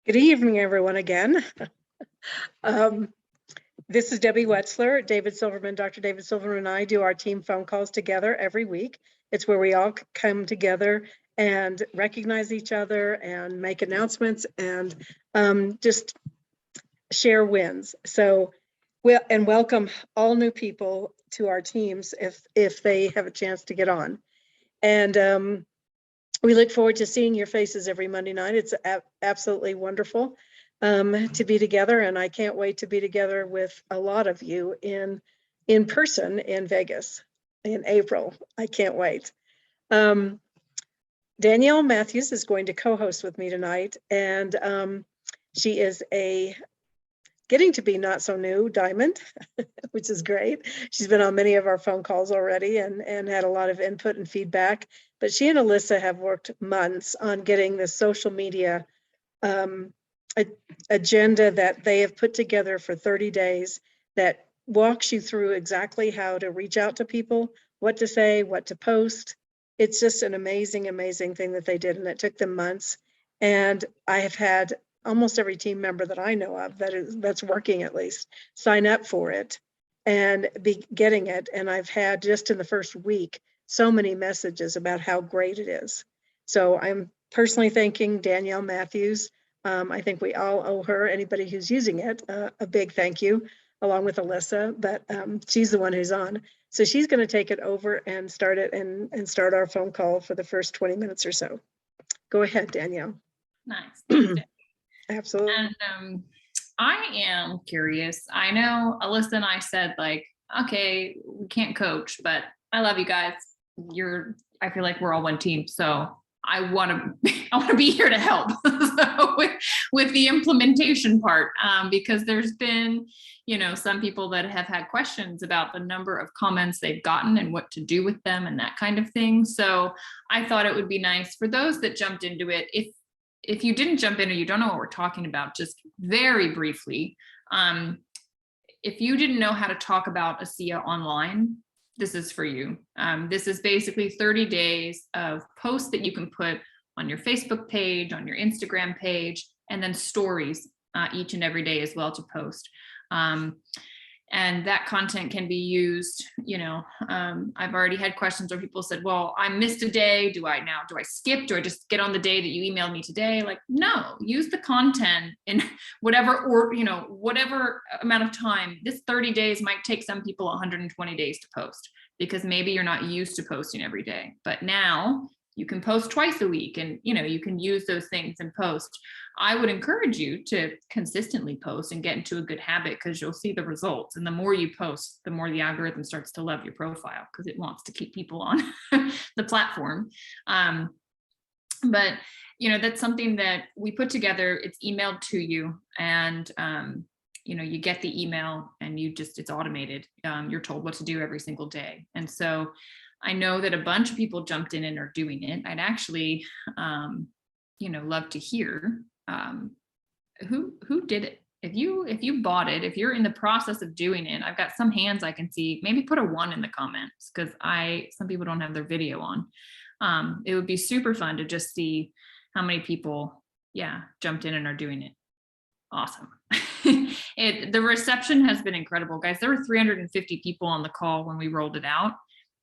Good evening, everyone, again. This is Debbie Wetzler. Dr. David Silverman and I do our team phone calls together every week. It's where we all come together and recognize each other and make announcements and just share wins. So, and welcome all new people to our teams if they have a chance to get on. And we look forward to seeing your faces every Monday night. It's absolutely wonderful to be together, and I can't wait to be together with a lot of you in person in Vegas in April. I can't wait. Danielle Matthews is going to co-host with me tonight, and she is getting to be not so new diamond, which is great. She's been on many of our phone calls already and had a lot of input and feedback. But she and Alyssa have worked months on getting the social media agenda that they have put together for 30 days that walks you through exactly how to reach out to people, what to say, what to post. It's just an amazing, amazing thing that they did, and it took them months. And I have had almost every team member that I know of that's working at least sign up for it and be getting it. And I've had just in the first week so many messages about how great it is. So I'm personally thanking Danielle Matthews. I think we all owe her, anybody who's using it, a big thank you, along with Alyssa, but she's the one who's on. So she's going to take it over and start it and start our phone call for the first 20 minutes or so. Go ahead, Danielle. Nice. Absolutely. And I am curious. I know Alyssa and I said, like, okay, we can't coach, but I love you guys. I feel like we're all one team. So I want to be here to help so with the implementation part, because there's been, some people that have had questions about the number of comments they've gotten and what to do with them and that kind of thing. So I thought it would be nice for those that jumped into it. If you didn't jump in or you don't know what we're talking about, just very briefly, if you didn't know how to talk about ASEA online, this is for you. This is basically 30 days of posts that you can put on your Facebook page, on your Instagram page, and then stories each and every day as well to post. And that content can be used, I've already had questions where people said, well, I missed a day. Do I skip? Do I just get on the day that you emailed me today? Like, no, use the content in whatever amount of time. This 30 days might take some people 120 days to post because maybe you're not used to posting every day, but now you can post twice a week and, you can use those things and post. I would encourage you to consistently post and get into a good habit because you'll see the results. And the more you post, the more the algorithm starts to love your profile because it wants to keep people on the platform. But, that's something that we put together. It's emailed to you and, you get the email and it's automated. You're told what to do every single day. And so I know that a bunch of people jumped in and are doing it. I'd actually, love to hear who did it. If you bought it, if you're in the process of doing it, I've got some hands I can see. Maybe put a 1 in the comments because some people don't have their video on. It would be super fun to just see how many people, jumped in and are doing it. Awesome. The reception has been incredible, guys. There were 350 people on the call when we rolled it out.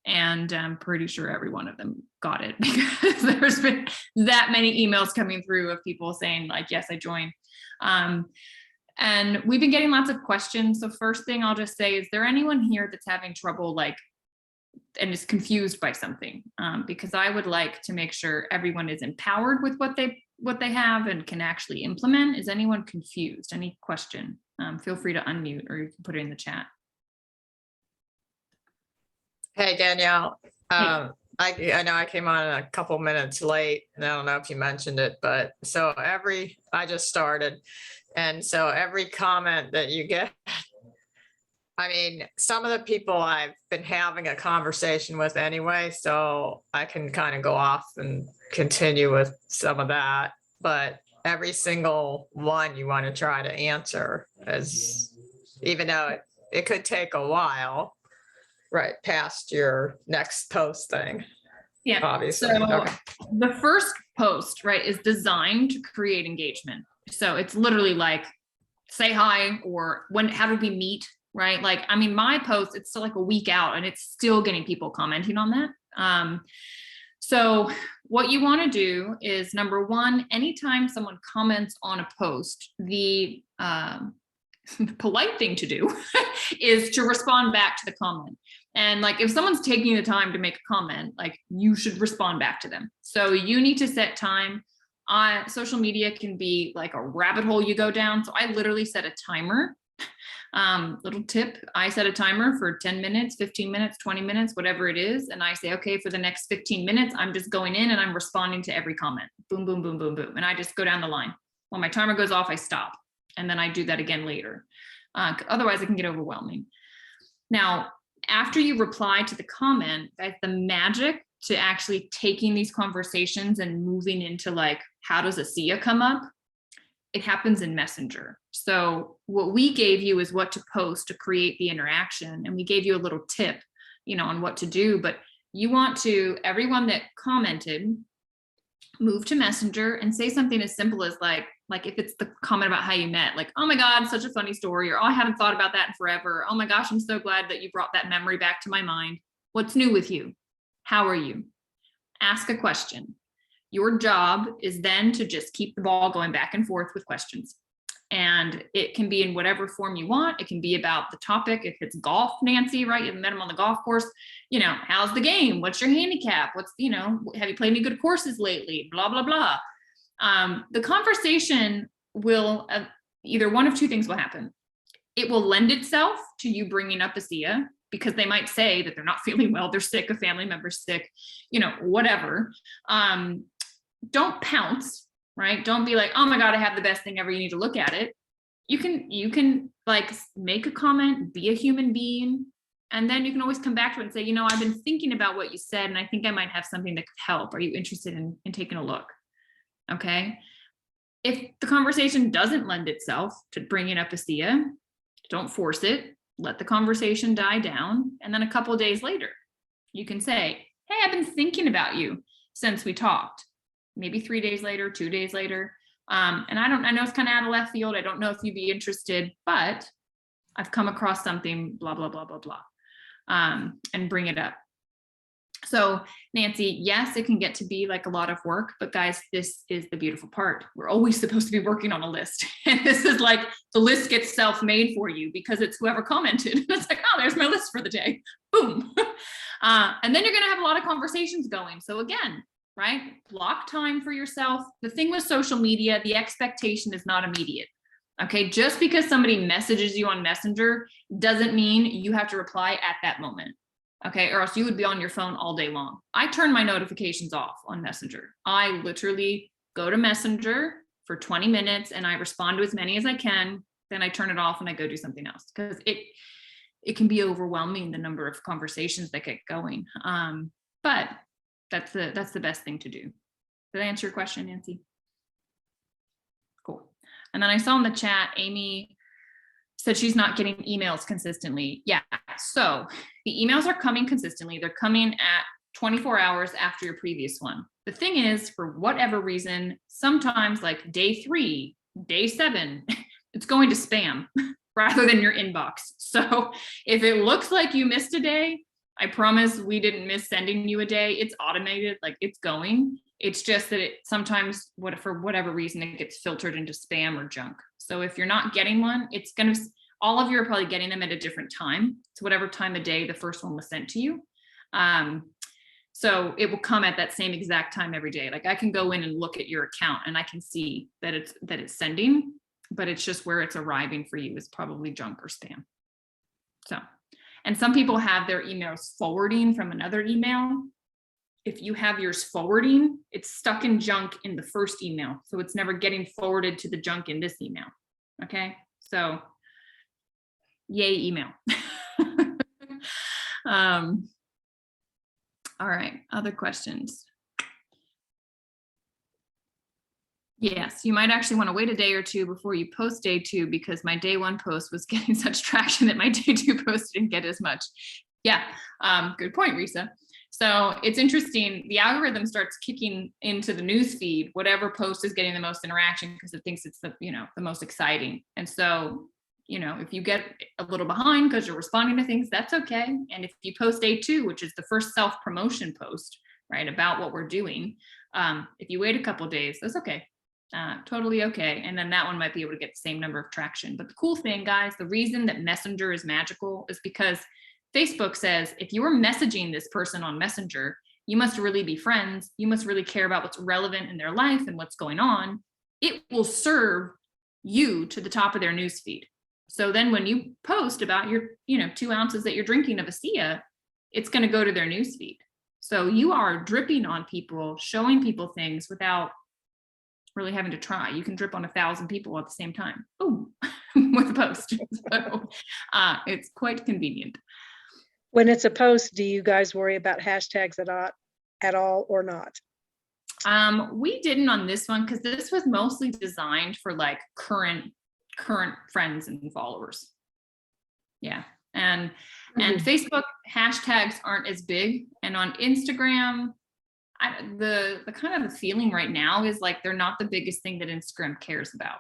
And I'm pretty sure every one of them got it because there's been that many emails coming through of people saying like, yes, I joined. And we've been getting lots of questions. So first thing I'll just say, is there anyone here that's having trouble and is confused by something? Because I would like to make sure everyone is empowered with what they have and can actually implement. Is anyone confused? Any question? Feel free to unmute or you can put it in the chat. Hey, Danielle. Hey. I know I came on a couple minutes late and I don't know if you mentioned it, but I just started. And so every comment that you get, some of the people I've been having a conversation with anyway, so I can kind of go off and continue with some of that, but every single one you want to try to answer even though it could take a while. Right past your next post thing. Yeah, obviously. So okay. The first post, right, is designed to create engagement. So it's literally like, say hi, or how did we meet? Right. Like, I mean, my post, it's still like a week out and it's still getting people commenting on that. So what you want to do is, number one, anytime someone comments on a post, the polite thing to do is to respond back to the comment. And like, if someone's taking the time to make a comment, like, you should respond back to them. So you need to set time. Social media can be like a rabbit hole you go down. So I literally set a timer. Little tip, I set a timer for 10 minutes, 15 minutes, 20 minutes, whatever it is. And I say, okay, for the next 15 minutes, I'm just going in and I'm responding to every comment. Boom, boom, boom, boom, boom. And I just go down the line. When my timer goes off, I stop. And then I do that again later. Otherwise it can get overwhelming. Now, after you reply to the comment, that's the magic to actually taking these conversations and moving into like, how does a SIA come up? It happens in Messenger. So what we gave you is what to post to create the interaction. And we gave you a little tip, on what to do, but you want to, everyone that commented, move to Messenger and say something as simple as like if it's the comment about how you met, like, oh my God, such a funny story, or oh, I haven't thought about that in forever. Oh my gosh, I'm so glad that you brought that memory back to my mind. What's new with you? How are you? Ask a question. Your job is then to just keep the ball going back and forth with questions. And it can be in whatever form you want. It can be about the topic. If it's golf, Nancy, right? You met him on the golf course. How's the game? What's your handicap? Have you played any good courses lately? Blah, blah, blah. The conversation will, either one of two things will happen. It will lend itself to you bringing up a SIA, because they might say that they're not feeling well, they're sick, a family member's sick, whatever. Don't pounce, right? Don't be like, oh my God, I have the best thing ever. You need to look at it. You can like make a comment, be a human being. And then you can always come back to it and say, I've been thinking about what you said, and I think I might have something that could help. Are you interested in taking a look? Okay. If the conversation doesn't lend itself to bringing up a SIA, don't force it. Let the conversation die down. And then a couple of days later, you can say, hey, I've been thinking about you since we talked. Maybe 3 days later, 2 days later. And I know it's kind of out of left field. I don't know if you'd be interested, but I've come across something, blah, blah, blah, blah, blah, and bring it up. So Nancy, yes, it can get to be like a lot of work, but guys, this is the beautiful part. We're always supposed to be working on a list. And this is like, the list gets self-made for you because it's whoever commented. It's like, oh, there's my list for the day. Boom. And then you're going to have a lot of conversations going. So again, right? Block time for yourself. The thing with social media, the expectation is not immediate. Okay. Just because somebody messages you on Messenger doesn't mean you have to reply at that moment. Okay. Or else you would be on your phone all day long. I turn my notifications off on Messenger. I literally go to Messenger for 20 minutes and I respond to as many as I can. Then I turn it off and I go do something else, because it can be overwhelming, the number of conversations that get going. But that's the best thing to do. Did I answer your question, Nancy? Cool. And then I saw in the chat, Amy said she's not getting emails consistently. Yeah. So the emails are coming consistently. They're coming at 24 hours after your previous one. The thing is, for whatever reason, sometimes like day 3, day 7, it's going to spam rather than your inbox. So if it looks like you missed a day, I promise we didn't miss sending you a day. It's automated, like it's going. It's just that it sometimes, for whatever reason, it gets filtered into spam or junk. So if you're not getting one, all of you are probably getting them at a different time. It's whatever time of day the first one was sent to you. So it will come at that same exact time every day. Like I can go in and look at your account and I can see that it's sending, but it's just where it's arriving for you is probably junk or spam. So. And some people have their emails forwarding from another email. If you have yours forwarding, it's stuck in junk in the first email. So it's never getting forwarded to the junk in this email. Okay. So yay, email. All right. Other questions? Yes, you might actually want to wait a day or two before you post day 2, because my day 1 post was getting such traction that my day 2 post didn't get as much. Yeah, good point, Risa. So it's interesting. The algorithm starts kicking into the news feed, whatever post is getting the most interaction because it thinks it's the most exciting. And so, if you get a little behind because you're responding to things, that's okay. And if you post day 2, which is the first self-promotion post, right, about what we're doing, if you wait a couple days, that's okay. Totally okay. And then that one might be able to get the same number of traction. But the cool thing, guys, the reason that Messenger is magical is because Facebook says, if you are messaging this person on Messenger, you must really be friends. You must really care about what's relevant in their life and what's going on. It will serve you to the top of their newsfeed. So then when you post about your, 2 ounces that you're drinking of ASEA, it's going to go to their newsfeed. So you are dripping on people, showing people things without really having to try. You can drip on 1,000 people at the same time. Boom, with a post. So it's quite convenient. When it's a post, do you guys worry about hashtags at all or not? We didn't on this one because this was mostly designed for like current friends and followers. Yeah. And Facebook hashtags aren't as big. And on Instagram, the kind of the feeling right now is like they're not the biggest thing that Instagram cares about.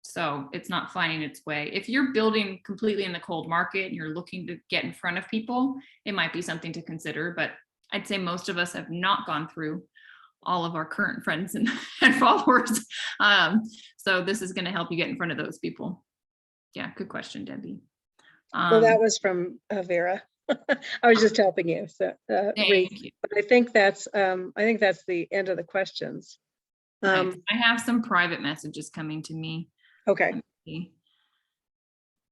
So it's not finding its way. If you're building completely in the cold market and you're looking to get in front of people, it might be something to consider. But I'd say most of us have not gone through all of our current friends and followers. So this is going to help you get in front of those people. Yeah, good question, Debbie. Well, that was from Vera. I was just helping you. So, thank you. But I think that's the end of the questions. Nice. I have some private messages coming to me. Okay.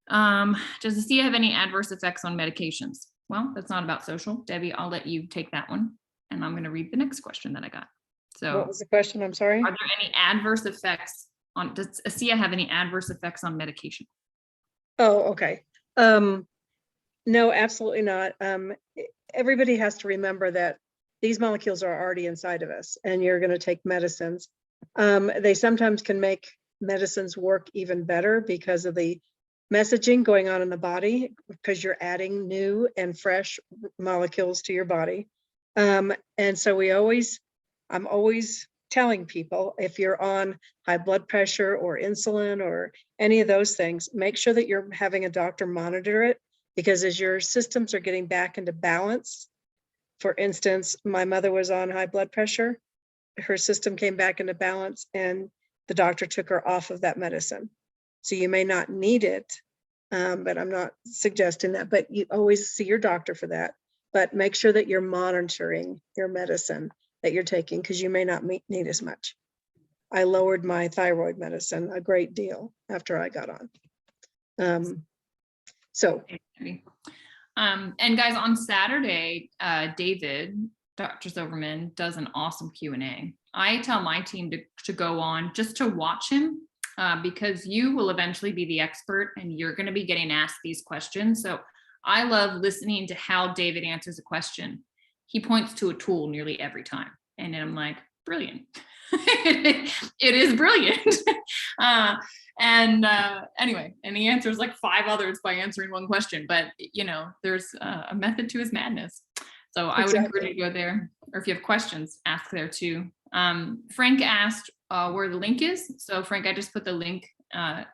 Does ASEA have any adverse effects on medications? Well, that's not about social. Debbie, I'll let you take that one. And I'm going to read the next question that I got. So what was the question? I'm sorry. Are there any adverse effects on, does ASEA have any adverse effects on medication? Oh, okay. No, absolutely not. Everybody has to remember that these molecules are already inside of us and you're going to take medicines. They sometimes can make medicines work even better because of the messaging going on in the body, because you're adding new and fresh molecules to your body. And so I'm always telling people, if you're on high blood pressure or insulin or any of those things, make sure that you're having a doctor monitor it, because as your systems are getting back into balance, for instance, my mother was on high blood pressure, her system came back into balance and the doctor took her off of that medicine. So you may not need it, but I'm not suggesting that, but you always see your doctor for that. But make sure that you're monitoring your medicine that you're taking, because you may not need as much. I lowered my thyroid medicine a great deal after I got on. And guys, on Saturday, David, Dr. Silverman, does an awesome Q&A. I tell my team to go on just to watch him, because you will eventually be the expert and you're going to be getting asked these questions. So I love listening to how David answers a question. He points to a tool nearly every time. And then I'm like, brilliant. It is brilliant. Anyway, and he answers like 5 others by answering one question, but there's a method to his madness. So I would encourage you to go there, or if you have questions, ask there too. Frank asked where the link is. So Frank, I just put the link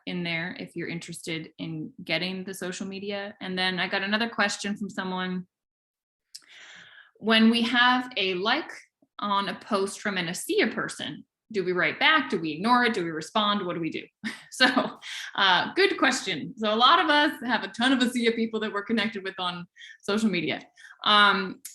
in there if you're interested in getting the social media. And then I got another question from someone. When we have a like on a post from an ASEA person, do we write back? Do we ignore it? Do we respond? What do we do? So good question. So a lot of us have a ton of ASEA people that we're connected with on social media.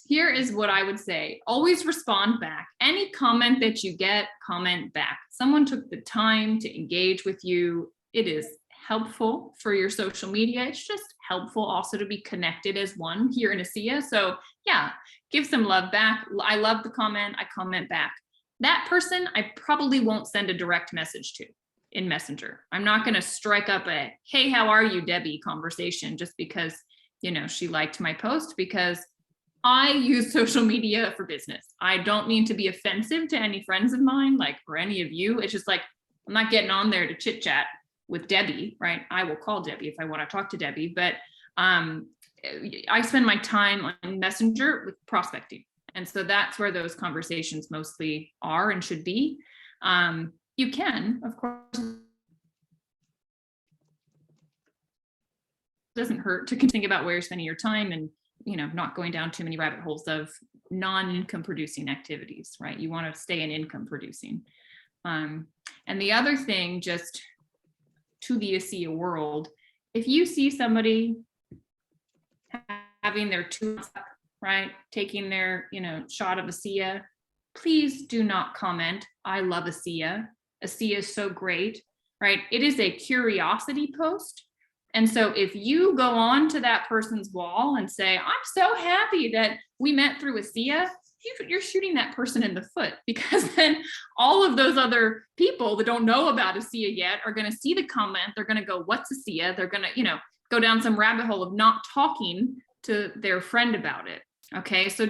Here is what I would say. Always respond back. Any comment that you get, comment back. Someone took the time to engage with you. It is helpful for your social media. It's just helpful also to be connected as one here in ASEA. So yeah, give some love back. I love the comment. I comment back. That person, I probably won't send a direct message to in Messenger. I'm not going to strike up a, hey, how are you, Debbie conversation just because, she liked my post, because I use social media for business. I don't mean to be offensive to any friends of mine, like, or any of you. It's just like, I'm not getting on there to chit chat with Debbie, right? I will call Debbie if I want to talk to Debbie, but I spend my time on Messenger with prospecting. And so that's where those conversations mostly are and should be. You can, of course, doesn't hurt to think about where you're spending your time and, not going down too many rabbit holes of non-income producing activities, right? You want to stay in income producing. And the other thing, just to the ASEA world, if you see somebody having their 2 months up, right, taking their, shot of ASEA, please do not comment, I love ASEA. ASEA is so great, right? It is a curiosity post. And so if you go on to that person's wall and say, I'm so happy that we met through ASEA, you're shooting that person in the foot, because then all of those other people that don't know about ASEA yet are going to see the comment. They're going to go, what's ASEA? They're going to, go down some rabbit hole of not talking to their friend about it. Okay. So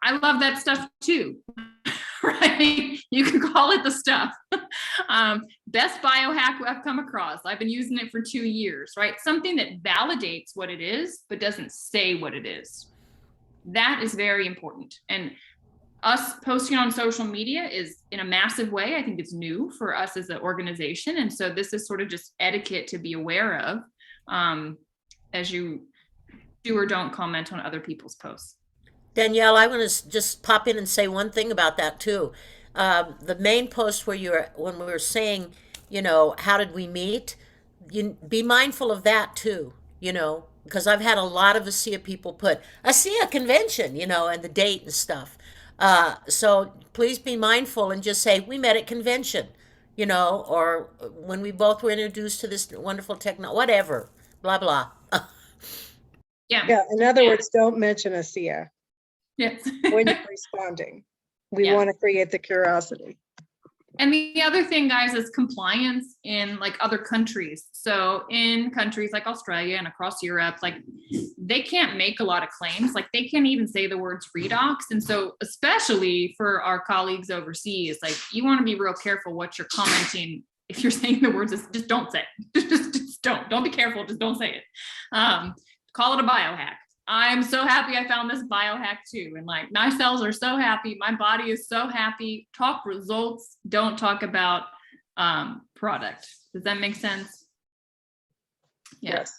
I love that stuff too. Right? You can call it the stuff. Best biohack I've come across. I've been using it for 2 years, right? Something that validates what it is, but doesn't say what it is. That is very important. And us posting on social media is, in a massive way, I think it's new for us as an organization. And so this is sort of just etiquette to be aware of as you do or don't comment on other people's posts. Danielle, I want to just pop in and say one thing about that too. The main post where when we were saying, how did we meet? You be mindful of that too, because I've had a lot of ASEA people put ASEA convention, and the date and stuff. So please be mindful and just say we met at convention, or when we both were introduced to this wonderful technology, whatever, blah blah. Yeah. In other words, don't mention ASEA. Yes. When you're responding. We want to create the curiosity. And the other thing, guys, is compliance in like other countries. So in countries like Australia and across Europe, like they can't make a lot of claims. Like they can't even say the words redox. And so especially for our colleagues overseas, like you want to be real careful what you're commenting. If you're saying the words, just don't say it. just don't be careful. Just don't say it. Call it a biohack. I'm so happy I found this biohack too. And like my cells are so happy. My body is so happy. Talk results. Don't talk about product. Does that make sense? Yeah. Yes.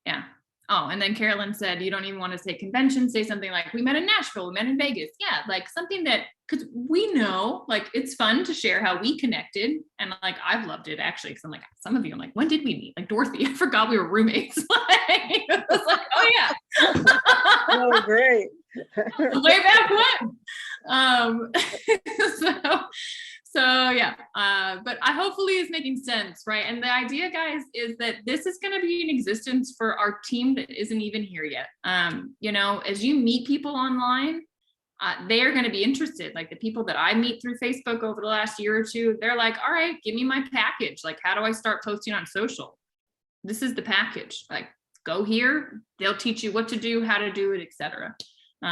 Yeah. Oh, and then Carolyn said, you don't even want to say convention, say something like we met in Nashville, we met in Vegas. Yeah. Like something that, because we know, like, it's fun to share how we connected. And like, I've loved it actually. Cause I'm like, some of you, I'm like, when did we meet? Like Dorothy, I forgot we were roommates. It was like, oh yeah. Oh, great. Way back when. So yeah, but I hopefully is making sense, right? And the idea, guys, is that this is going to be in existence for our team that isn't even here yet. As you meet people online, they are going to be interested. Like the people that I meet through Facebook over the last year or two, they're like, all right, give me my package. Like, how do I start posting on social? This is the package. Like, go here. They'll teach you what to do, how to do it, etc.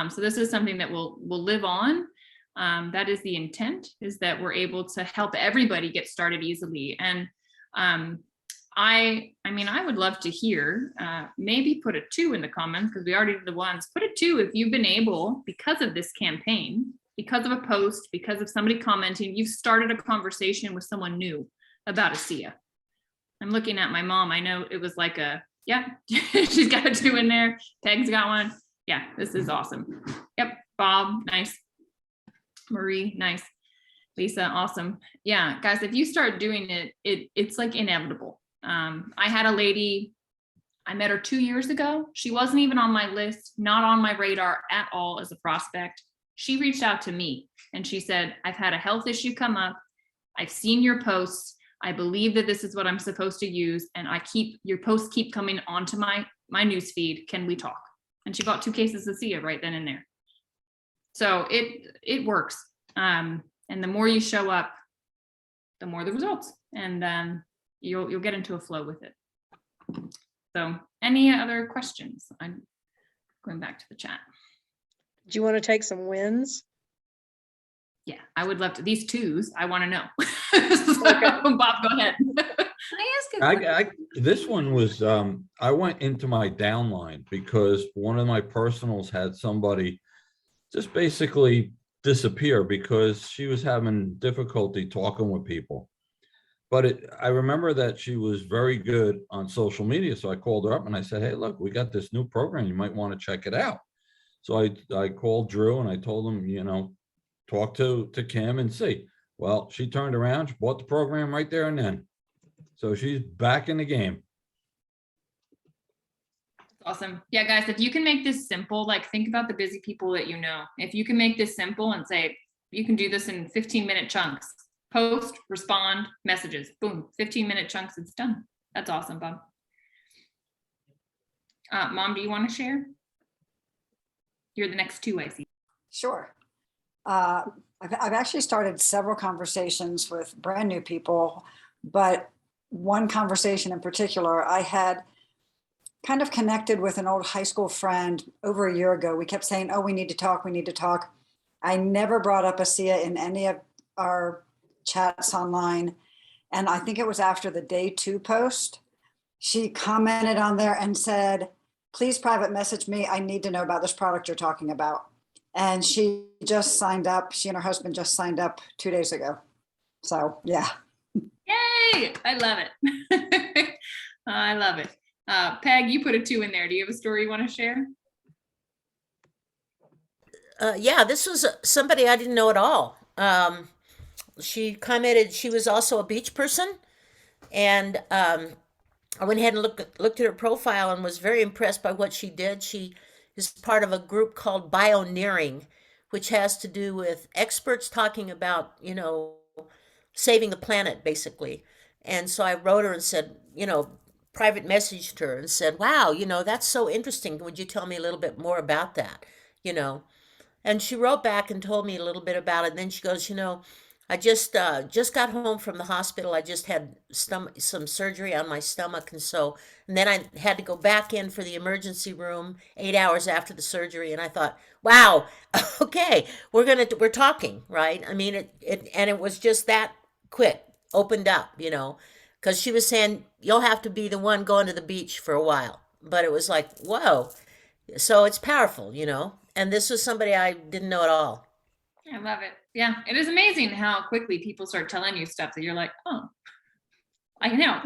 So this is something that will live on. That is the intent, is that we're able to help everybody get started easily. And I would love to hear, maybe put a 2 in the comments, because we already did the 1s. Put a 2 if you've been able, because of this campaign, because of a post, because of somebody commenting, you've started a conversation with someone new about ASEA. I'm looking at my mom. I know it was like she's got a 2 in there. Peg's got 1. Yeah, this is awesome. Yep, Bob, nice. Marie, nice. Lisa, awesome. Yeah, guys, if you start doing it, it's like inevitable. I had a lady, I met her 2 years ago. She wasn't even on my list, not on my radar at all as a prospect. She reached out to me and she said, I've had a health issue come up. I've seen your posts. I believe that this is what I'm supposed to use. And your posts keep coming onto my news feed. Can we talk? And she bought 2 cases of ASEA right then and there. So it works. And the more you show up, the more the results, and you'll get into a flow with it. So any other questions? I'm going back to the chat. Do you want to take some wins? Yeah, I would love to. These 2s, I want to know. So, okay. Bob, go ahead. Can I ask a quick? This one was, I went into my downline because one of my personals had somebody just basically disappear because she was having difficulty talking with people. But I remember that she was very good on social media. So I called her up and I said, hey, look, we got this new program. You might want to check it out. So I called Drew and I told him, you know, talk to Kim and see. Well, she turned around, she bought the program right there and then. So she's back in the game. Awesome. Yeah, guys, if you can make this simple, like think about the busy people that you know. If you can make this simple and say, you can do this in 15-minute chunks, post, respond, messages, boom, 15-minute chunks, it's done. That's awesome, Bob. Mom, do you want to share? You're the next two, I see. Sure. I've actually started several conversations with brand new people, but one conversation in particular, I had kind of connected with an old high school friend over a year ago. We kept saying, oh, we need to talk, we need to talk. I never brought up ASEA in any of our chats online. And I think it was after the day 2 post, she commented on there and said, please private message me. I need to know about this product you're talking about. And she just signed up. She and her husband just signed up 2 days ago. So yeah. Yay! I love it. I love it. Peg, you put a 2 in there. Do you have a story you want to share? Yeah, this was somebody I didn't know at all. She commented she was also a beach person, and I went ahead and looked at her profile and was very impressed by what she did. She is part of a group called Bioneering, which has to do with experts talking about, you know, saving the planet, basically. And so I wrote her and said, you know, private messaged her and said, wow, you know, that's so interesting. Would you tell me a little bit more about that? You know, and she wrote back and told me a little bit about it. And then she goes, you know, I just got home from the hospital. I just had some surgery on my stomach, and then I had to go back in for the emergency room 8 hours after the surgery. And I thought, wow, okay, we're talking, right? I mean, it was just that quick, opened up, you know, because she was saying you'll have to be the one going to the beach for a while. But it was like, whoa, so it's powerful, you know. And this was somebody I didn't know at all. I love it. Yeah, it is amazing how quickly people start telling you stuff that you're like, oh, I can help.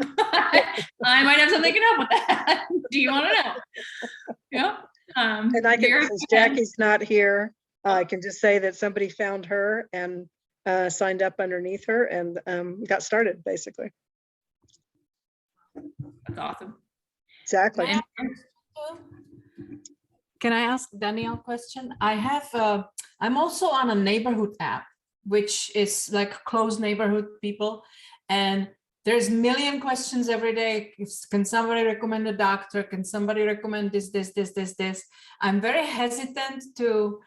I might have something to help with that. Do you want to know? Yeah. And I can, since Jackie's not here, I can just say that somebody found her and signed up underneath her and got started, basically. That's awesome. Exactly. Can I ask Danielle a question? I'm also on a neighborhood app, which is like close neighborhood people. And there's a million questions every day. Can somebody recommend a doctor? Can somebody recommend this? I'm very hesitant to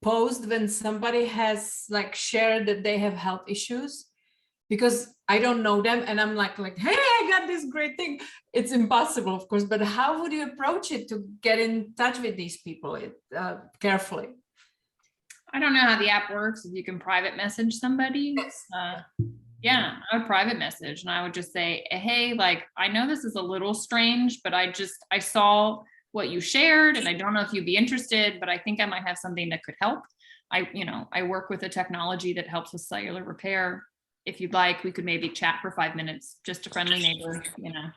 post when somebody has like shared that they have health issues, because I don't know them and I'm like, hey, I got this great thing. It's impossible, of course, but how would you approach it to get in touch with these people carefully? I don't know how the app works. If you can private message somebody, yeah, I would private message and I would just say, hey, like, I know this is a little strange, but I saw what you shared and I don't know if you'd be interested, but I think I might have something that could help. I work with a technology that helps with cellular repair. If you'd like, we could maybe chat for 5 minutes, just a friendly neighbor, you know,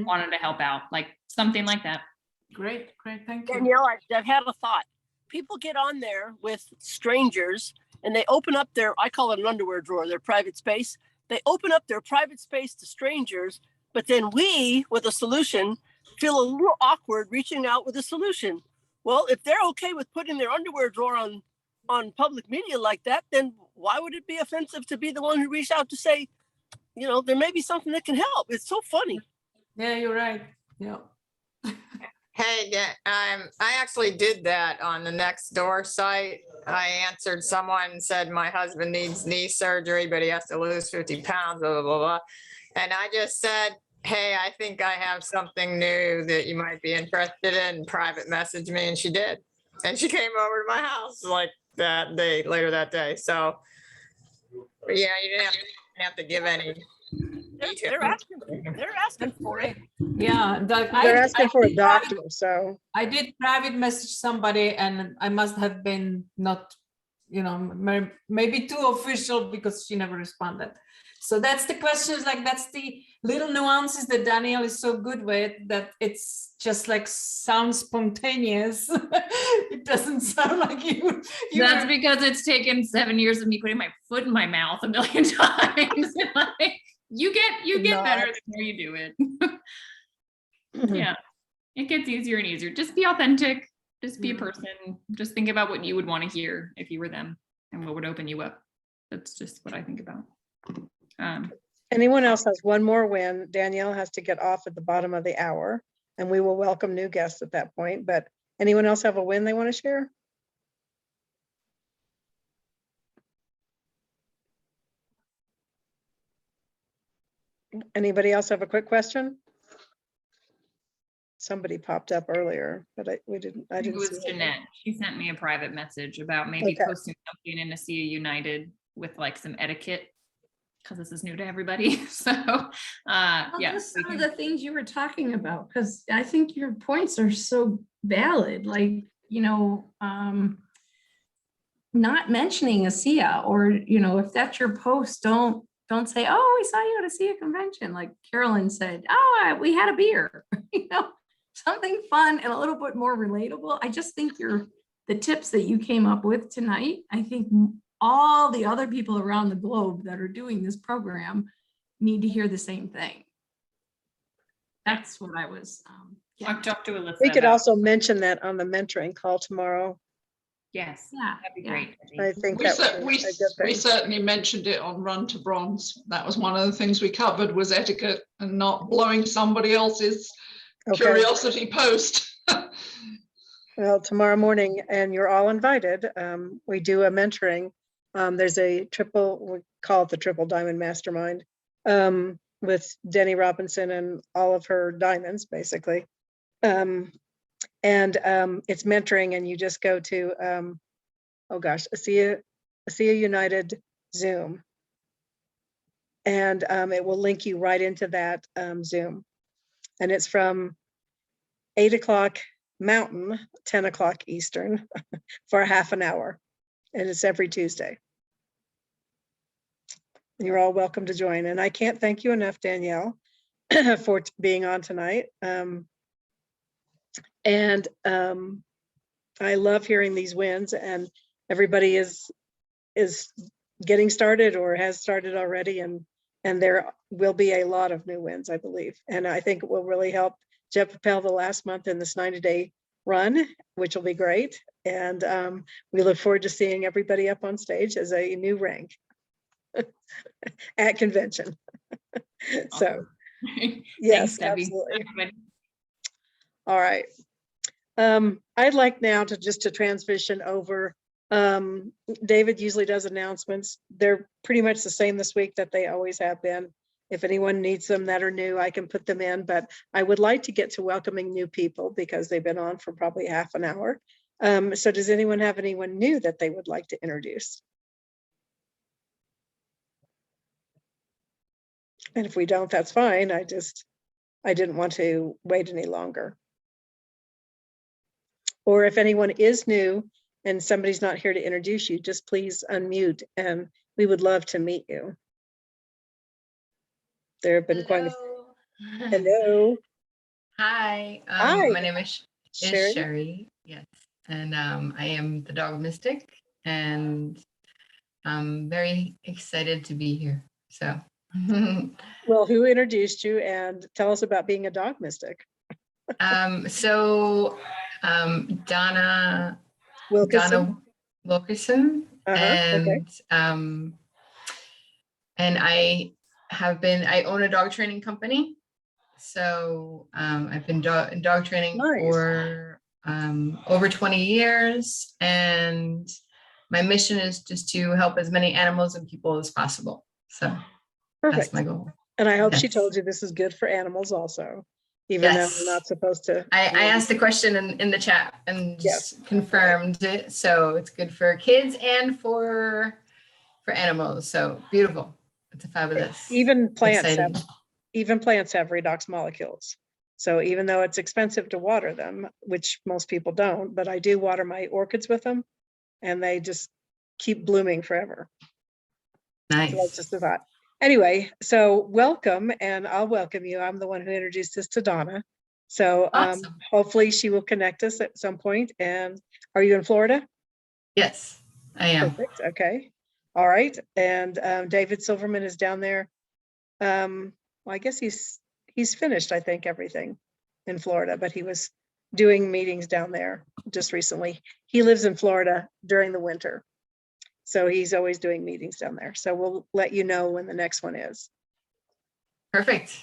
wanted to help out, like something like that. Great, thank you. Danielle, I've had a thought. People get on there with strangers and they open up I call it an underwear drawer, their private space. They open up their private space to strangers, but then we, with a solution, feel a little awkward reaching out with a solution. Well, if they're okay with putting their underwear drawer on public media like that, then why would it be offensive to be the one who reached out to say, you know, there may be something that can help? It's so funny. Yeah, you're right. Yeah. Hey, I actually did that on the Nextdoor site. I answered someone and said, my husband needs knee surgery, but he has to lose 50 pounds, blah, blah, blah, blah. And I just said, hey, I think I have something new that you might be interested in. Private message me, and she did. And she came over to my house like that day, later that day. So yeah, you didn't have to give any They're asking for it. Yeah, They're asking for a doctor, so. I did private message somebody and I must have been not, maybe too official because she never responded. So that's the questions, like that's the little nuances that Danielle is so good with, that it's just like sounds spontaneous. It doesn't sound like you. That's because it's taken 7 years of me putting my foot in my mouth a million times. Like, you get better the more you do it. Yeah, it gets easier and easier. Just be authentic. Just be a person. Just think about what you would want to hear if you were them and what would open you up. That's just what I think about. Anyone else has one more win? Danielle has to get off at the bottom of the hour, and we will welcome new guests at that point. But anyone else have a win they want to share? Anybody else have a quick question? Somebody popped up earlier, but I didn't It was see it. Jeanette. She sent me a private message about maybe Okay. posting something in ASEA United with like some etiquette, because this is new to everybody. So Well, yeah, just we some of can- the things you were talking about, because I think your points are so valid, like, not mentioning ASEA, or, if that's your post, don't say, oh, we saw you at ASEA convention. Like Carolyn said, oh, we had a beer, something fun and a little bit more relatable. I just think the tips that you came up with tonight, I think all the other people around the globe that are doing this program need to hear the same thing. That's what I was, I've talked to Alyssa. We could about- also mention that on the mentoring call tomorrow. Yes, yeah. that'd be yeah. great. I think We, that cer- would we, be a good we thing. certainly mentioned it on Run to Bronze. That was one of the things we covered, was etiquette and not blowing somebody else's Okay, curiosity post. well, tomorrow morning, and you're all invited. We do a mentoring. There's we call it the Triple Diamond Mastermind, with Denny Robinson and all of her diamonds, basically. It's mentoring, and you just go to, ASEA United Zoom. And it will link you right into that Zoom. And it's from 8 o'clock Mountain, 10 o'clock Eastern for a half an hour. And it's every Tuesday. You're all welcome to join. And I can't thank you enough, Danielle, for being on tonight. I love hearing these wins, and everybody is getting started or has started already, and there will be a lot of new wins, I believe. And I think it will really help Jeff Appel the last month in this 90-day run, which will be great. And we look forward to seeing everybody up on stage as a new rank at convention. So yes, Thanks, Debbie. absolutely. Everybody. All right. I'd like now to transition over. David usually does announcements. They're pretty much the same this week that they always have been. If anyone needs them that are new, I can put them in, but I would like to get to welcoming new people because they've been on for probably half an hour. So does anyone have anyone new that they would like to introduce? And if we don't, that's fine. I didn't want to wait any longer. Or if anyone is new and somebody's not here to introduce you, just please unmute and we would love to meet you. There have been quite a few. Hello. Hi, Hi. my name is Sherry. Sherry. Yes, and I am the dog mystic, and I'm very excited to be here. So, Well, who introduced you, and tell us about being a dog mystic? Donna Wilkerson. Wilkerson, Okay. and I own a dog training company. So I've been dog training Nice. for over 20 years, and my mission is just to help as many animals and people as possible. So that's Perfect. my goal. And I hope she Yes. told you this is good for animals also, even though Yes. we're not supposed to. I asked the question in the chat and Yes. just confirmed it. So it's good for kids and for animals. So beautiful. It's a fabulous. Even plants exciting. have redox molecules. So even though it's expensive to water them, which most people don't, but I do water my orchids with them, and they just keep blooming forever. Nice. So that's just a thought. Anyway, so welcome, and I'll welcome you. I'm the one who introduced this to Donna. So Awesome. hopefully she will connect us at some point. And are you in Florida? Yes, I am. Perfect. Okay. All right. And David Silverman is down there. Well, I guess he's finished, I think, everything in Florida, but he was doing meetings down there just recently. He lives in Florida during the winter, so he's always doing meetings down there. So we'll let you know when the next one is. Perfect.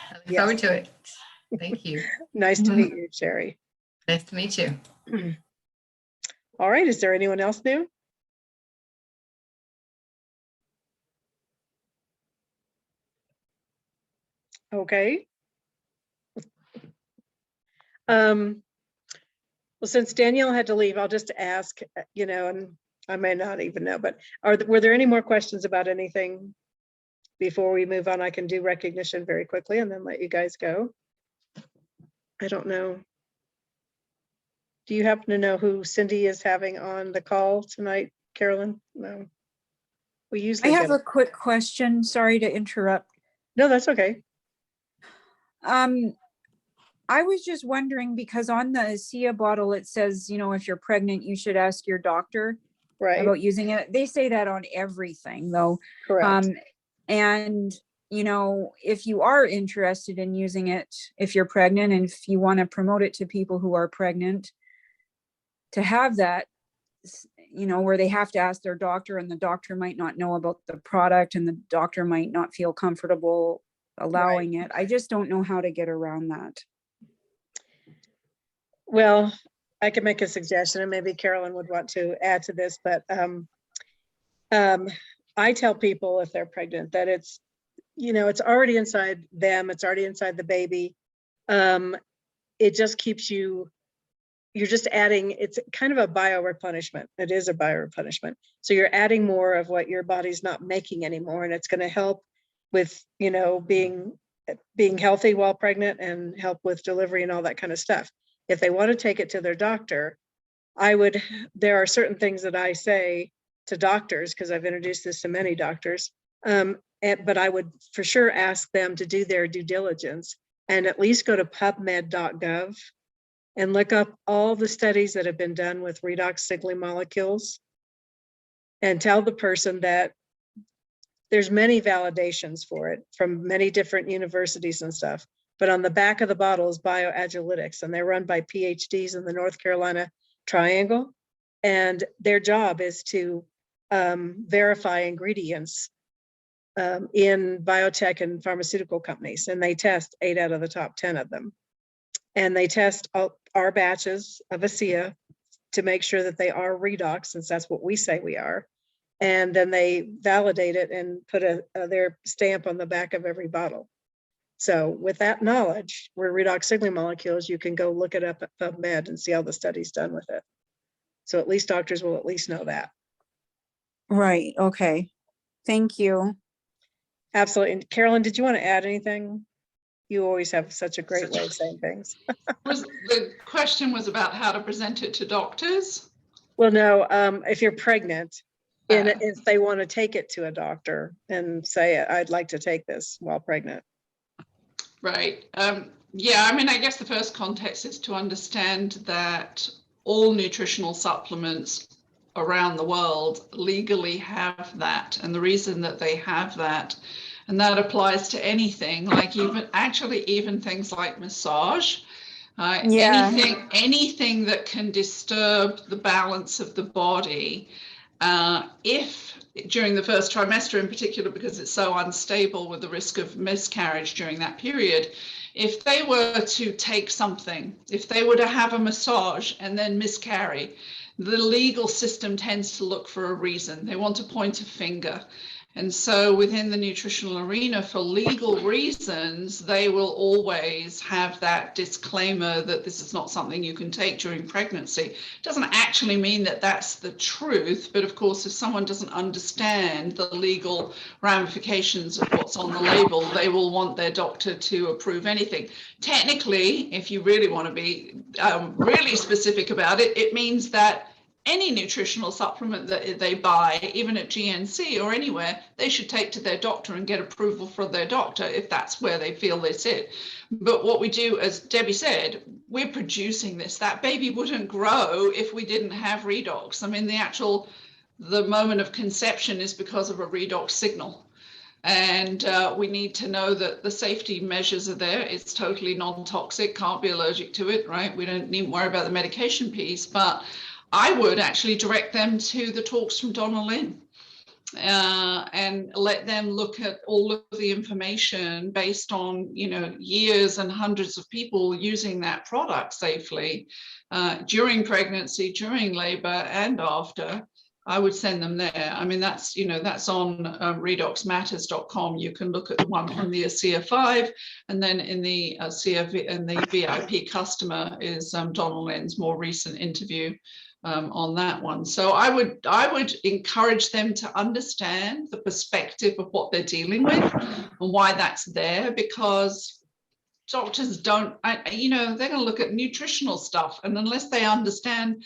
I look Yes. forward to it. Thank you. Nice to meet you, Sherry. Nice to meet you. All right. Is there anyone else new? Okay. Well, since Danielle had to leave, I'll just ask, and I may not even know, but were there any more questions about anything before we move on? I can do recognition very quickly and then let you guys go. I don't know. Do you happen to know who Cindy is having on the call tonight, Carolyn? No. We usually I have a quick question. Sorry to interrupt. No, that's okay. I was just wondering, because on the ASEA bottle, it says, if you're pregnant, you should ask your doctor about using it. They say that on everything though. Correct. And, if you are interested in using it, if you're pregnant and if you want to promote it to people who are pregnant, to have that, where they have to ask their doctor, and the doctor might not know about the product and the doctor might not feel comfortable allowing it. I just don't know how to get around that. Well, I can make a suggestion, and maybe Carolyn would want to add to this, but I tell people if they're pregnant that it's already inside them, it's already inside the baby. It just keeps you're just adding, it's kind of a bioreplenishment. It is a bioreplenishment. So you're adding more of what your body's not making anymore, and it's going to help with, being healthy while pregnant and help with delivery and all that kind of stuff. If they want to take it to their doctor, there are certain things that I say to doctors, because I've introduced this to many doctors, but I would for sure ask them to do their due diligence and at least go to pubmed.gov and look up all the studies that have been done with redox signaling molecules, and tell the person that there's many validations for it from many different universities and stuff. But on the back of the bottle is bioagilitics, and they're run by PhDs in the North Carolina Triangle. And their job is to verify ingredients in biotech and pharmaceutical companies. And they test 8 out of the top 10 of them. And they test our batches of ASEA to make sure that they are redox, since that's what we say we are. And then they validate it and put their stamp on the back of every bottle. So with that knowledge, we're redox signaling molecules, you can go look it up at PubMed and see all the studies done with it. So at least doctors will at least know that. Right. Okay. Thank you. Absolutely. And Carolyn, did you want to add anything? You always have such a great way of saying things. The question was about how to present it to doctors? Well, no, if you're pregnant, and if they want to take it to a doctor and say, I'd like to take this while pregnant. Right. Yeah, I mean, I guess the first context is to understand that all nutritional supplements around the world legally have that. And the reason that they have that, and that applies to anything, like even things like massage, anything that can disturb the balance of the body. If during the first trimester in particular, because it's so unstable with the risk of miscarriage during that period, if they were to take something, if they were to have a massage and then miscarry, the legal system tends to look for a reason. They want to point a finger. And so within the nutritional arena, for legal reasons, they will always have that disclaimer that this is not something you can take during pregnancy. It doesn't actually mean that that's the truth, but of course, if someone doesn't understand the legal ramifications of what's on the label, they will want their doctor to approve anything. Technically, if you really want to be really specific about it, it means that any nutritional supplement that they buy, even at GNC or anywhere, they should take to their doctor and get approval from their doctor if that's where they feel they sit. But what we do, as Debbie said, we're producing this. That baby wouldn't grow if we didn't have redox. I mean, the moment of conception is because of a redox signal. And we need to know that the safety measures are there. It's totally non-toxic, can't be allergic to it, right? We don't need to worry about the medication piece, but I would actually direct them to the talks from Donna Lynn and let them look at all of the information based on, years and hundreds of people using that product safely during pregnancy, during labor, and after. I would send them there. I mean, that's on redoxmatters.com. You can look at the one from the ASEA 5, and then in the ASEA and the VIP customer is Donna Lynn's more recent interview on that one. So I would encourage them to understand the perspective of what they're dealing with and why that's there, because doctors don't, they're going to look at nutritional stuff, and unless they understand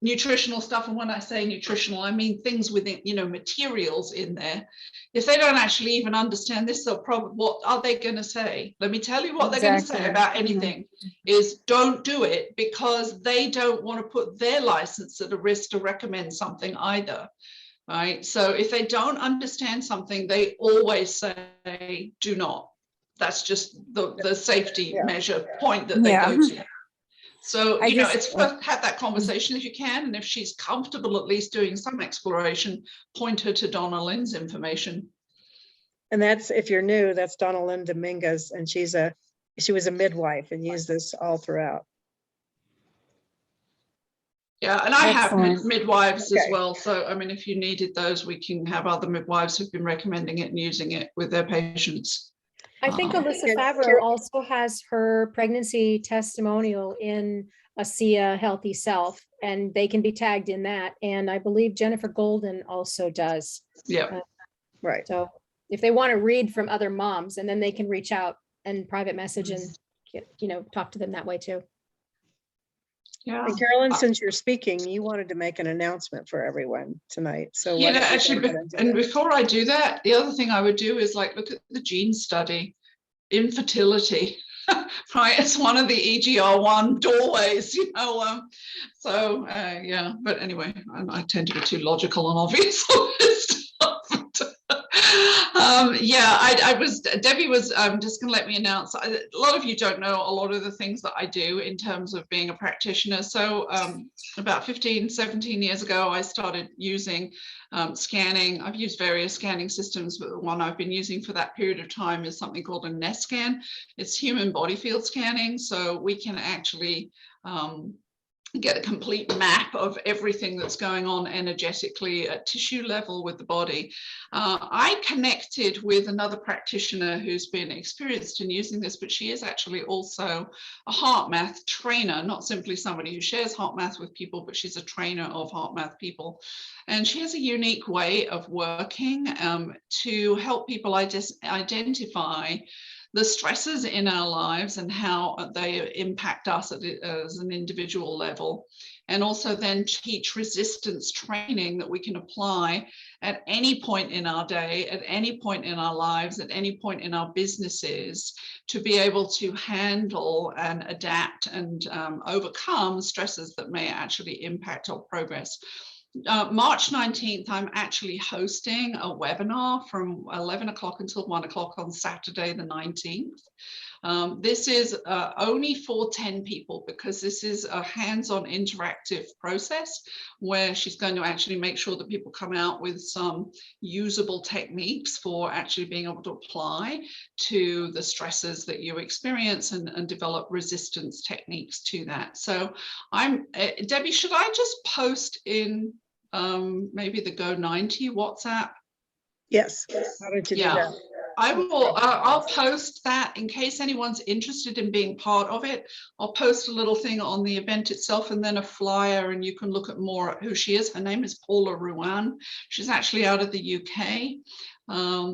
nutritional stuff, and when I say nutritional, I mean things within, materials in there. If they don't actually even understand this, they'll probably, what are they going to say? Let me tell you what they're going to say about anything is don't do it, because they don't want to put their license at a risk to recommend something either, right? So if they don't understand something, they always say do not. That's just the safety measure point that they go to. So, it's worth have that conversation if you can. And if she's comfortable at least doing some exploration, point her to Donna Lynn's information. And that's, if you're new, that's Donna Lynn Dominguez, and she was a midwife and used this all throughout. Yeah, and I have midwives as well. So, I mean, if you needed those, we can have other midwives who've been recommending it and using it with their patients. I think Alyssa Favreau also has her pregnancy testimonial in ASEA Healthy Self, and they can be tagged in that. And I believe Jennifer Golden also does. Yeah. Right. So if they want to read from other moms, and then they can reach out and private message and talk to them that way too. Yeah. And Carolyn, since you're speaking, you wanted to make an announcement for everyone tonight. So actually, and before I do that, the other thing I would do is look at the gene study, infertility, right? It's one of the EGR1 doorways, but anyway, I tend to be too logical and obvious on this stuff. Debbie was just going to let me announce, a lot of you don't know a lot of the things that I do in terms of being a practitioner. So about 17 years ago, I started using scanning. I've used various scanning systems, but the one I've been using for that period of time is something called a NEST scan. It's human body field scanning. So we can actually get a complete map of everything that's going on energetically at tissue level with the body. I connected with another practitioner who's been experienced in using this, but she is actually also a HeartMath trainer, not simply somebody who shares HeartMath with people, but she's a trainer of HeartMath people. And she has a unique way of working to help people identify the stresses in our lives and how they impact us as an individual level, and also then teach resistance training that we can apply at any point in our day, at any point in our lives, at any point in our businesses, to be able to handle and adapt and overcome stresses that may actually impact our progress. March 19th, I'm actually hosting a webinar from 11 o'clock until 1 o'clock on Saturday, the 19th. This is only for 10 people, because this is a hands-on interactive process where she's going to actually make sure that people come out with some usable techniques for actually being able to apply to the stresses that you experience and develop resistance techniques to that. So Debbie, should I just post in maybe the Go90 WhatsApp Yes. How did you do Yeah. that? I will, I'll post that in case anyone's interested in being part of it. I'll post a little thing on the event itself and then a flyer, and you can look at more at who she is. Her name is Paula Ruan. She's actually out of the UK.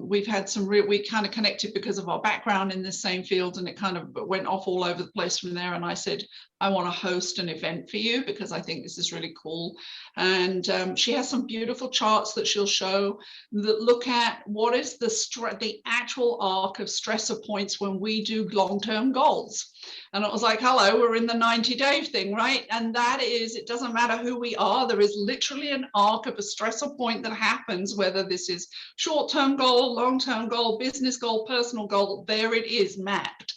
We've had some we kind of connected because of our background in the same field, and it kind of went off all over the place from there. And I said, I want to host an event for you because I think this is really cool. And she has some beautiful charts that she'll show that look at what is the actual arc of stressor points when we do long-term goals. And it was like, hello, we're in the 90-day thing, right? And that is, it doesn't matter who we are. There is literally an arc of a stressor point that happens, whether this is short-term goal, long-term goal, business goal, personal goal, there it is mapped.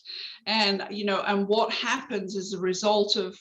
And, you know, and what happens as a result of,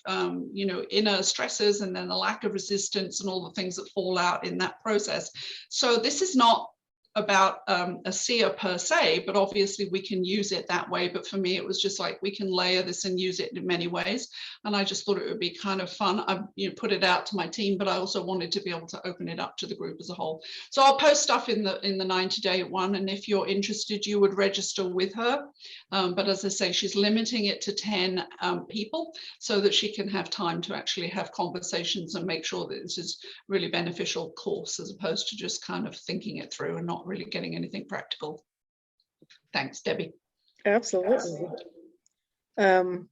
you know, inner stresses and then the lack of resistance and all the things that fall out in that process. So this is not about a seer per se, but obviously we can use it that way. But for me, it was just like, we can layer this and use it in many ways. And I just thought it would be kind of fun. I put it out to my team, but I also wanted to be able to open it up to the group as a whole. So I'll post stuff in the 90-day one. And if you're interested, you would register with her. But as I say, she's limiting it to 10 people so that she can have time to actually have conversations and make sure that this is really beneficial course, as opposed to just kind of thinking it through and not really getting anything practical. Thanks, Debbie. Absolutely. And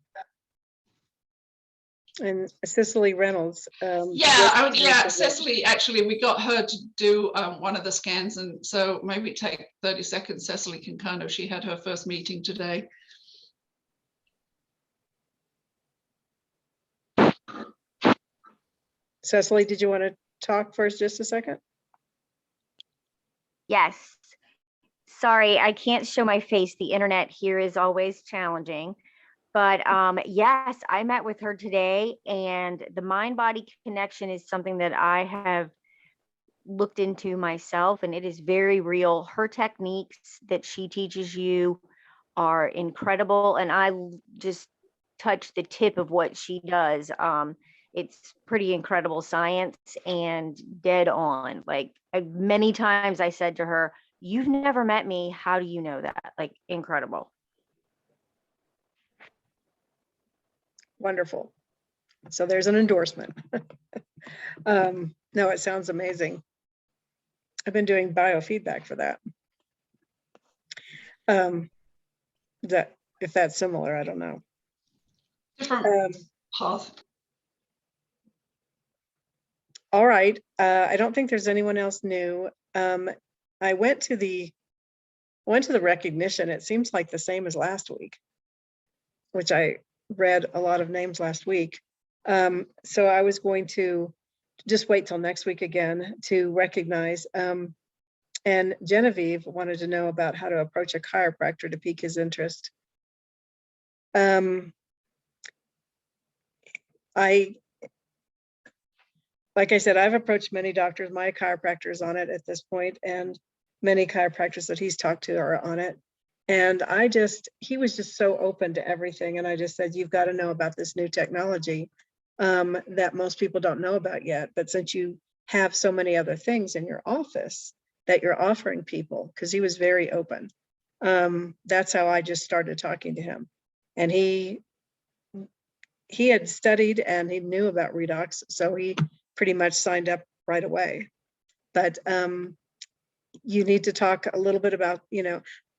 Cicely Reynolds. Cicely, actually, we got her to do one of the scans, and so maybe take 30 seconds. Cicely can kind of, she had her first meeting today. Cicely, did you want to talk first just a second? Yes. Sorry, I can't show my face. The internet here is always challenging. But yes, I met with her today, and the mind-body connection is something that I have looked into myself, and it is very real. Her techniques that she teaches you are incredible, and I just touched the tip of what she does. It's pretty incredible science and dead on. Like, many times I said to her, "You've never met me. How do you know that?" Like, incredible. Wonderful. So there's an endorsement. No, it sounds amazing. I've been doing biofeedback for that. If that's similar, I don't know. Different path. All right. I don't think there's anyone else new. I went to the recognition. It seems like the same as last week, which I read a lot of names last week. So I was going to just wait till next week again to recognize. And Genevieve wanted to know about how to approach a chiropractor to pique his interest. Like I said, I've approached many doctors. My chiropractor is on it at this point, and many chiropractors that he's talked to are on it. And he was just so open to everything. And I just said, you've got to know about this new technology that most people don't know about yet. But since you have so many other things in your office that you're offering people, because he was very open. That's how I just started talking to him. And he had studied and he knew about redox. So he pretty much signed up right away. But you need to talk a little bit about,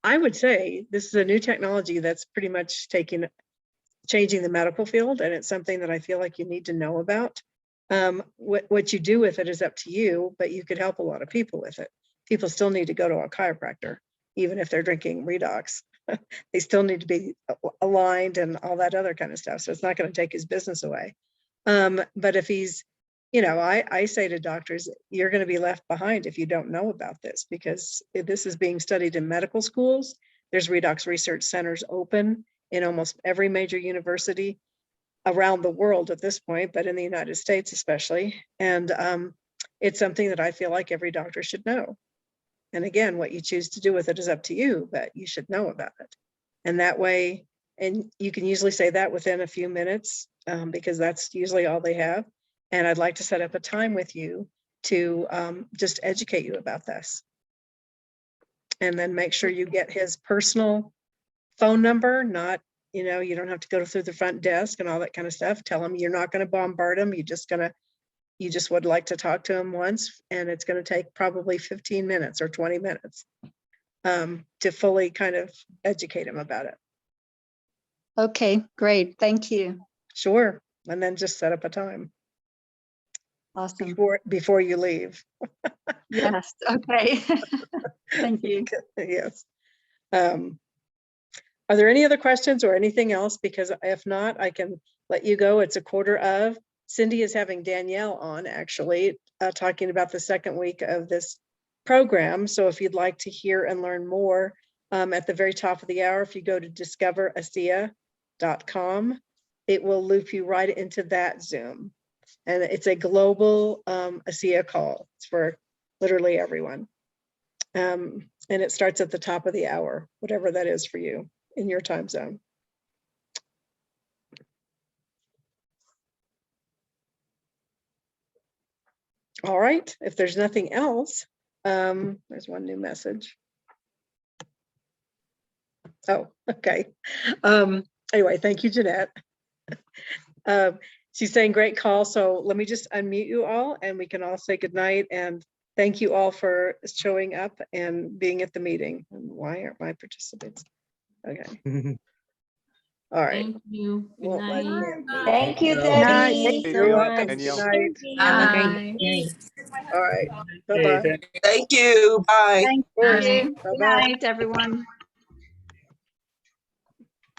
I would say this is a new technology that's pretty much changing the medical field. And it's something that I feel like you need to know about. What you do with it is up to you, but you could help a lot of people with it. People still need to go to a chiropractor, even if they're drinking redox. They still need to be aligned and all that other kind of stuff. So it's not going to take his business away. But if he's, I say to doctors, you're going to be left behind if you don't know about this, because this is being studied in medical schools. There's redox research centers open in almost every major university around the world at this point, but in the United States especially. And it's something that I feel like every doctor should know. And again, what you choose to do with it is up to you, but you should know about it. And that way, and you can usually say that within a few minutes, because that's usually all they have. And I'd like to set up a time with you to just educate you about this. And then make sure you get his personal phone number, not, you know, you don't have to go through the front desk and all that kind of stuff. Tell him you're not going to bombard him. You just would like to talk to him once, and it's going to take probably 15 minutes or 20 minutes to fully kind of educate him about it. Okay, great. Thank you. Sure. And then just set up a time Awesome. before you leave. Yes. Okay. Thank you. Yes. Are there any other questions or anything else? Because if not, I can let you go. It's 1:15. Cindy is having Danielle on, actually, talking about the second week of this program. So if you'd like to hear and learn more, at the very top of the hour, if you go to discoverasia.com, it will loop you right into that Zoom. And it's a global ASEA call. It's for literally everyone. And it starts at the top of the hour, whatever that is for you in your time zone. All right, if there's nothing else, there's one new message. Oh, okay. Anyway, thank you, Jeanette. She's saying great call. So let me just unmute you all and we can all say goodnight. And thank you all for showing up and being at the meeting. And why aren't my participants? Okay. All right. Thank you. Good Well, night. Thank you, Good Debbie. You're welcome. Good night. Bye. All right. Bye-bye. Thank you. Bye. Thank Of course. you. Good Bye-bye. night, everyone.